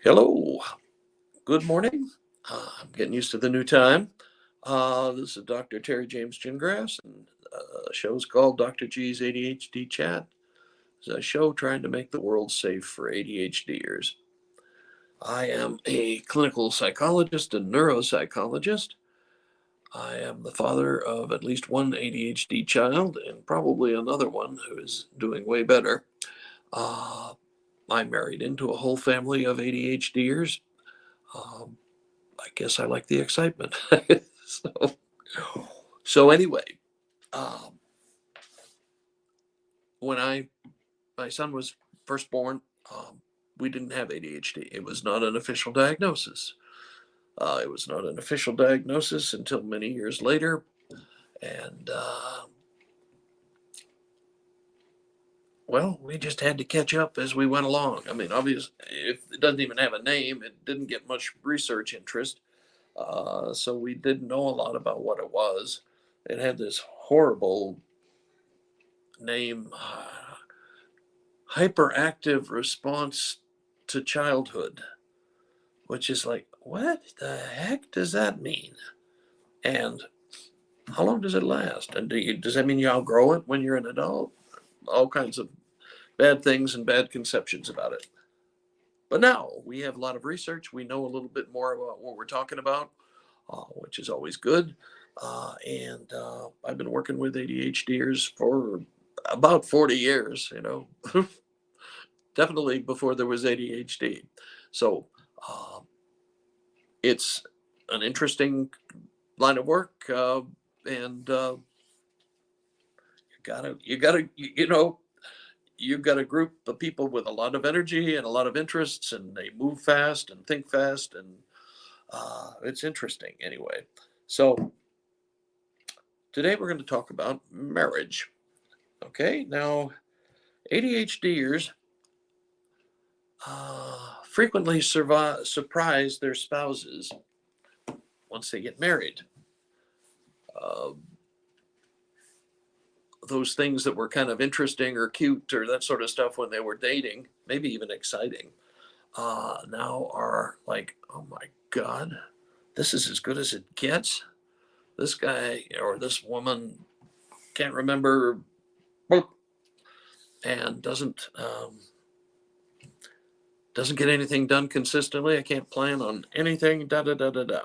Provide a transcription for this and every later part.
Hello, good morning. I'm getting used to the new time. This is Dr. Terry James Gingrass, and the show's called Dr. G's ADHD Chat. It's a show trying to make the world safe for ADHDers. I am a clinical psychologist and neuropsychologist. I am the father of at least one ADHD child and probably another one who is doing way better. Uh, I married into a whole family of ADHDers. Um, I guess I like the excitement. so, so anyway, um, when my son was first born, we didn't have ADHD. It was not an official diagnosis. It was not an official diagnosis until many years later, and well, we just had to catch up as we went along. I mean, obviously, if it doesn't even have a name, it didn't get much research interest. So we didn't know a lot about what it was. It had this horrible name, hyperactive response to childhood, which is like, what the heck does that mean? And how long does it last? And does that mean you outgrow it when you're an adult? All kinds of bad things and bad conceptions about it. But now we have a lot of research. We know a little bit more about what we're talking about, which is always good. And I've been working with ADHDers for about 40 years, definitely before there was ADHD. So uh, it's an interesting line of work, and you've got a group of people with a lot of energy and a lot of interests, and they move fast and think fast, and it's interesting anyway. So today we're going to talk about marriage. Okay, now ADHDers frequently surprise their spouses once they get married. Uh, those things that were kind of interesting or cute or that sort of stuff when they were dating, maybe even exciting, now are like, oh my God, this is as good as it gets. This guy or this woman can't remember and doesn't get anything done consistently. I can't plan on anything. Da da da da da.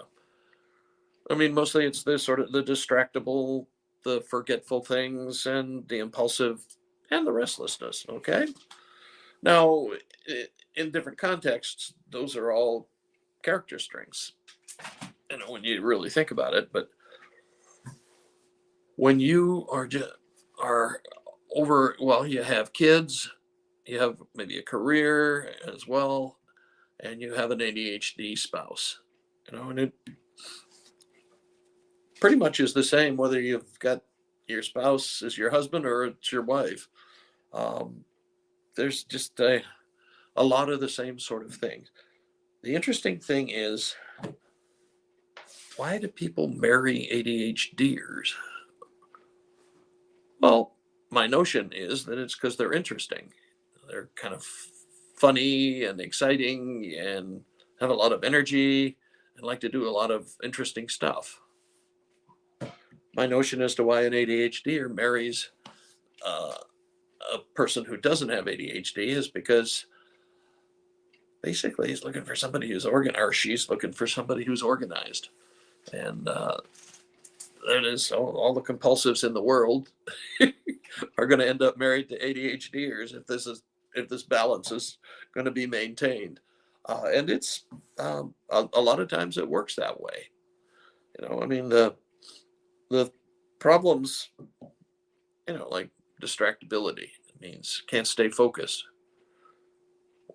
I mean, mostly it's the sort of the distractible, the forgetful things, and the impulsive, and the restlessness. Okay. Now, in different contexts, those are all character strengths. When you really think about it, but when you are over, well, you have kids, you have maybe a career as well, and you have an ADHD spouse. And it pretty much is the same whether you've got your spouse as your husband or it's your wife. Um, there's just a lot of the same sort of things. The interesting thing is, why do people marry ADHDers? Well, my notion is that it's because they're interesting. They're kind of funny and exciting and have a lot of energy and like to do a lot of interesting stuff. My notion as to why an ADHDer marries uh, a person who doesn't have ADHD is because basically he's looking for somebody who's organized, or she's looking for somebody who's organized. And that is all the compulsives in the world are going to end up married to ADHDers if this balance is going to be maintained. And it's a lot of times it works that way. I mean the problems, like distractibility. It means can't stay focused.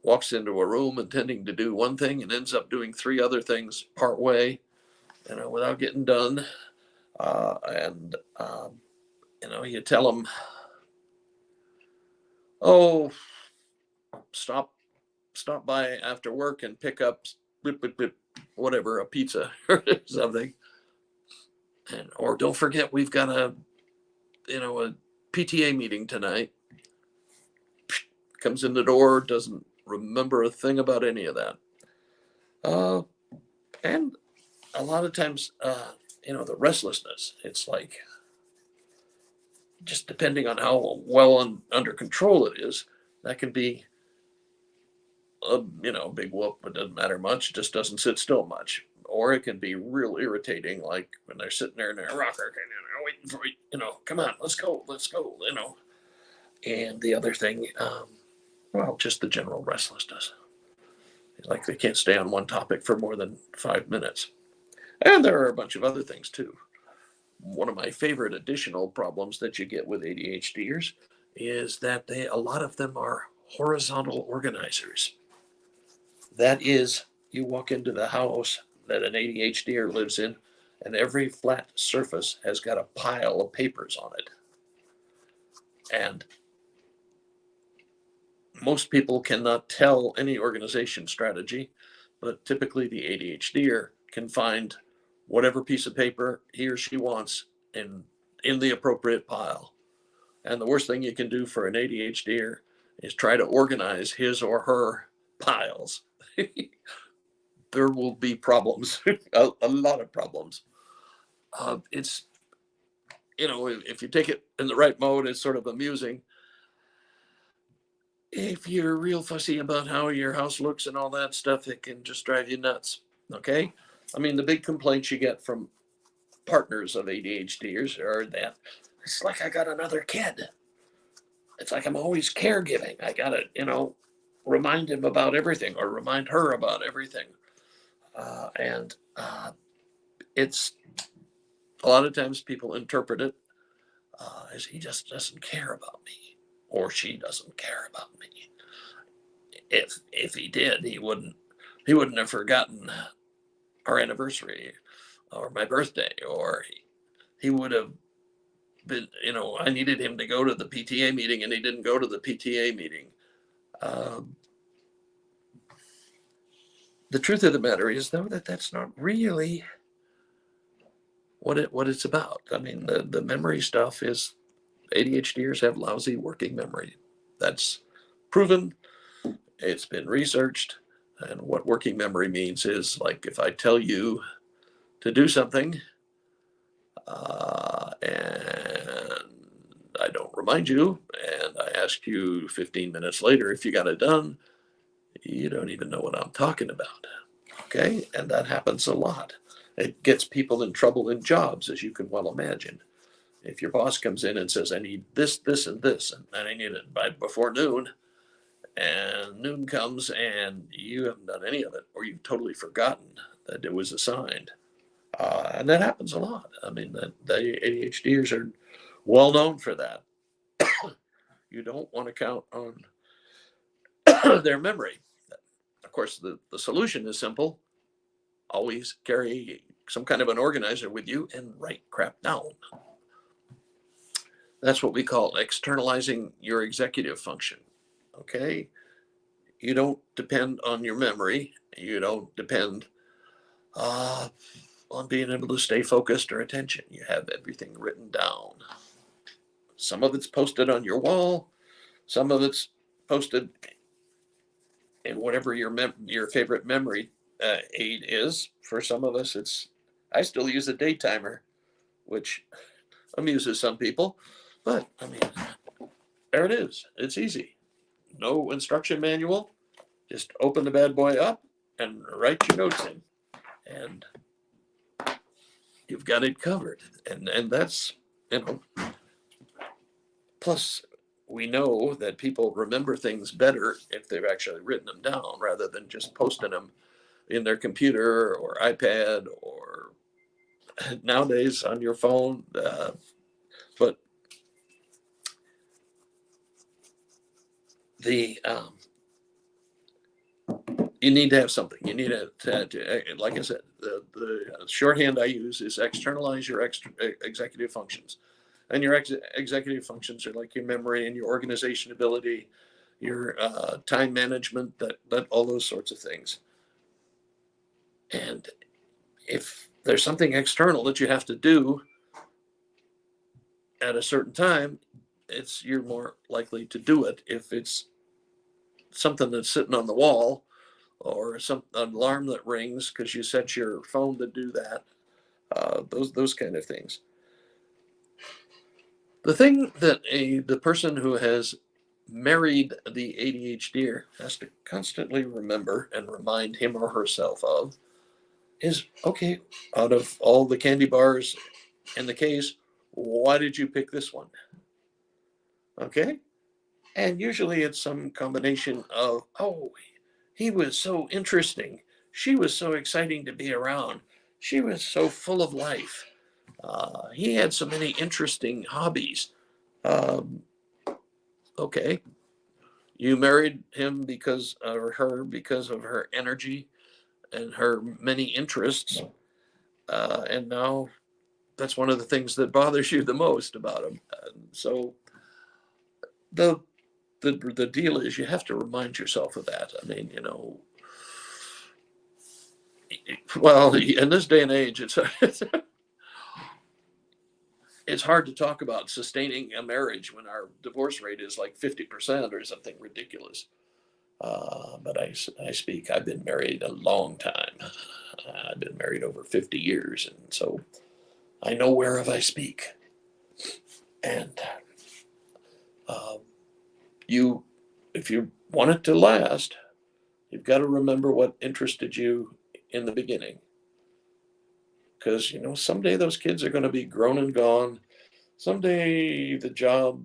Walks into a room intending to do one thing and ends up doing three other things part way, without getting done. And you tell them, oh, stop by after work and pick up whatever, a pizza or something, or don't forget we've got a PTA meeting tonight. Comes in the door, doesn't remember a thing about any of that. Uh, and a lot of times, the restlessness, it's like just depending on how under control it is, that can be a big whoop. It doesn't matter much. It just doesn't sit still much. Or it can be real irritating, like when they're sitting there in their rocker, waiting for you. Come on, let's go. And the other thing, just the general restlessness. Like they can't stay on one topic for more than 5 minutes. And there are a bunch of other things too. One of my favorite additional problems that you get with ADHDers is that a lot of them are horizontal organizers. That is, you walk into the house that an ADHDer lives in, and every flat surface has got a pile of papers on it. And most people cannot tell any organization strategy, but typically the ADHDer can find whatever piece of paper he or she wants in the appropriate pile. And the worst thing you can do for an ADHDer is try to organize his or her piles. There will be problems, a lot of problems. It's, if you take it in the right mode, it's sort of amusing. If you're real fussy about how your house looks and all that stuff, it can just drive you nuts. Okay? I mean, the big complaints you get from partners of ADHDers are that it's like I got another kid. It's like I'm always caregiving. I got to, remind him about everything or remind her about everything. And it's a lot of times people interpret it as he just doesn't care about me or she doesn't care about me. If he did, he wouldn't have forgotten our anniversary or my birthday, or he would have been, I needed him to go to the PTA meeting and he didn't go to the PTA meeting. The truth of the matter is, though, that's not really what it's about. I mean, the memory stuff is ADHDers have lousy working memory. That's proven. It's been researched. And what working memory means is, like, if I tell you to do something and I don't remind you, and I ask you 15 minutes later if you got it done, you don't even know what I'm talking about. Okay? And that happens a lot. It gets people in trouble in jobs, as you can well imagine. If your boss comes in and says, I need this, this, and this, and I need it by before noon, and noon comes and you haven't done any of it, or you've totally forgotten that it was assigned. And that happens a lot. I mean, the ADHDers are well known for that. You don't want to count on their memory. Of course, the solution is simple. Always carry some kind of an organizer with you and write crap down. That's what we call externalizing your executive function. Okay? You don't depend on your memory. You don't depend on being able to stay focused or attention. You have everything written down. Some of it's posted on your wall. Some of it's posted in whatever your favorite memory aid is. For some of us, I still use a day timer, which amuses some people. But, I mean, there it is. It's easy. No instruction manual. Just open the bad boy up and write your notes in. And you've got it covered. And that's, plus we know that people remember things better if they've actually written them down rather than just posting them in their computer or iPad or nowadays on your phone. But you need to have something. You need to like I said, the shorthand I use is externalize your executive functions. And your executive functions are like your memory and your organization ability, your time management, that all those sorts of things. And if there's something external that you have to do at a certain time, you're more likely to do it. If it's something that's sitting on the wall or some an alarm that rings because you set your phone to do that. Those kind of things. The thing that the person who has married the ADHD has to constantly remember and remind him or herself of is, okay, out of all the candy bars in the case, why did you pick this one? Okay, and usually it's some combination of, oh, he was so interesting, she was so exciting to be around, she was so full of life, he had so many interesting hobbies. um, okay, you married him because or her because of her energy and her many interests, and now that's one of the things that bothers you the most about him. So the the deal is you have to remind yourself of that. I mean, well, in this day and age, it's hard to talk about sustaining a marriage when our divorce rate is like 50% or something ridiculous. But I speak, I've been married a long time. I've been married over 50 years. And so I know whereof I speak. And uh, you, if you want it to last, you've got to remember what interested you in the beginning. Because, someday those kids are going to be grown and gone. Someday the job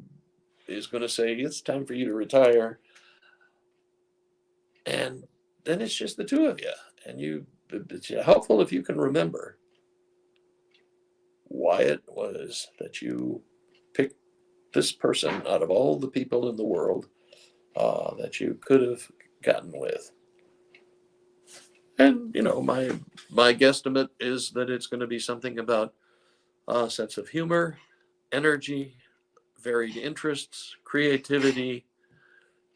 is going to say, it's time for you to retire. And then it's just the two of you. And it's helpful if you can remember why it was that you picked this person out of all the people in the world that you could have gotten with. And my guesstimate is that it's going to be something about a sense of humor, energy, varied interests, creativity,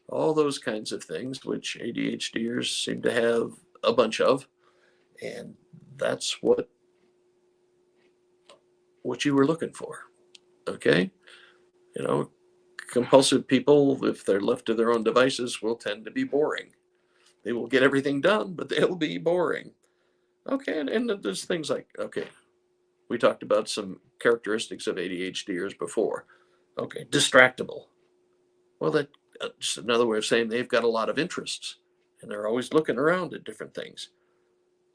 all those kinds of things, which ADHDers seem to have a bunch of. And that's what you were looking for. Okay? You know, compulsive people, if they're left to their own devices, will tend to be boring. They will get everything done, but they'll be boring. Okay, and there's things like, okay, we talked about some characteristics of ADHDers before. Okay, distractible. Well, that's just another way of saying they've got a lot of interests and they're always looking around at different things.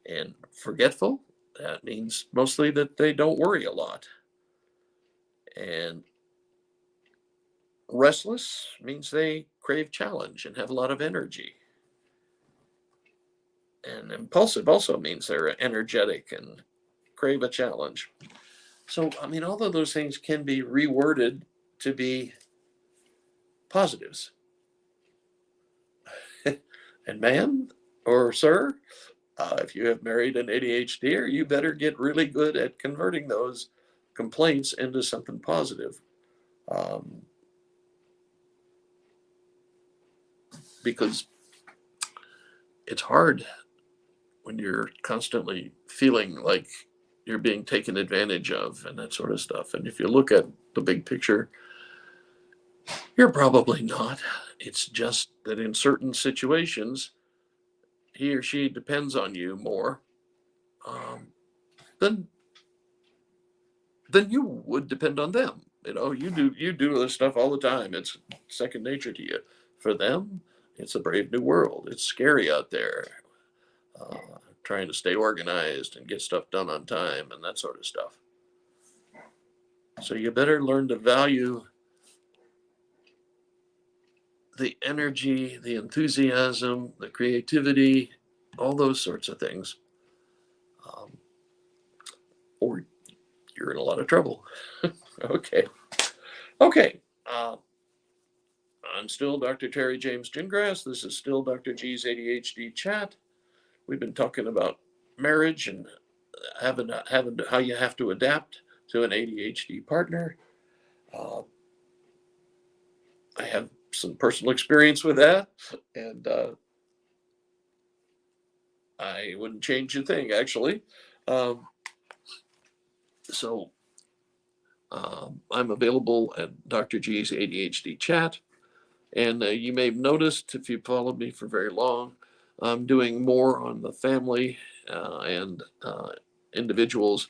And forgetful, that means mostly that they don't worry a lot. And restless means they crave challenge and have a lot of energy. And impulsive also means they're energetic and crave a challenge. So, I mean, all of those things can be reworded to be positives. And ma'am or sir, if you have married an ADHD, you better get really good at converting those complaints into something positive. Um, because it's hard when you're constantly feeling like you're being taken advantage of and that sort of stuff. And if you look at the big picture, you're probably not. It's just that in certain situations, he or she depends on you more um, than you would depend on them. You do this stuff all the time. It's second nature to you. For them, it's a brave new world. It's scary out there, uh, trying to stay organized and get stuff done on time and that sort of stuff. So you better learn to value the energy, the enthusiasm, the creativity, all those sorts of things, um, or you're in a lot of trouble. Okay. Okay. I'm still Dr. Terry James Gingras. This is still Dr. G's ADHD chat. We've been talking about marriage and having how you have to adapt to an ADHD partner. Uh, I have some personal experience with that, and I wouldn't change a thing actually. Um, so I'm available at Dr. G's ADHD chat. And you may have noticed, if you followed me for very long, I'm doing more on the family and individuals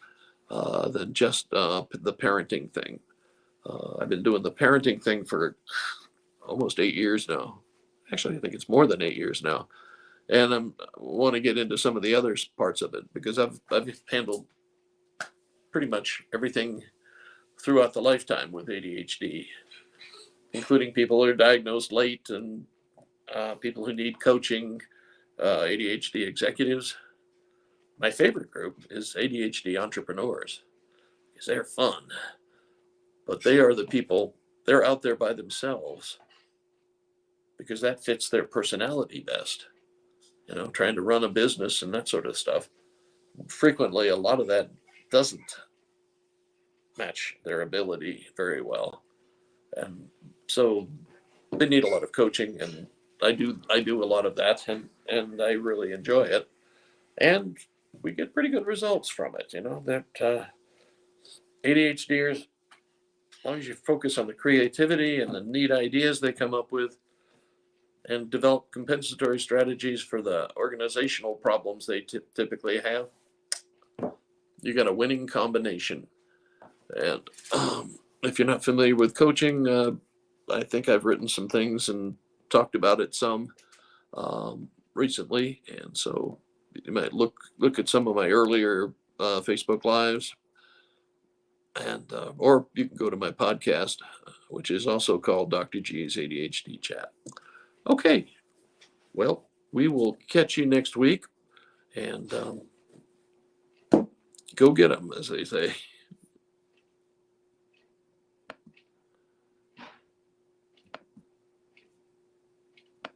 than just the parenting thing. I've been doing the parenting thing for almost 8 years now. Actually, I think it's more than 8 years now, and I want to get into some of the other parts of it because I've handled pretty much everything throughout the lifetime with ADHD, including people who are diagnosed late and people who need coaching, ADHD executives. My favorite group is ADHD entrepreneurs because they're fun, but they are the people, they're out there by themselves because that fits their personality best. Trying to run a business and that sort of stuff. Frequently, a lot of that doesn't match their ability very well. And so they need a lot of coaching, and I do a lot of that, and I really enjoy it. And we get pretty good results from it. That ADHDers, as long as you focus on the creativity and the neat ideas they come up with, and develop compensatory strategies for the organizational problems they typically have, you got a winning combination. And if you're not familiar with coaching, I think I've written some things and talked about it some recently, and so you might look at some of my earlier Facebook lives, and or you can go to my podcast, which is also called Dr. G's ADHD Chat. Okay, well, we will catch you next week, and go get them, as they say.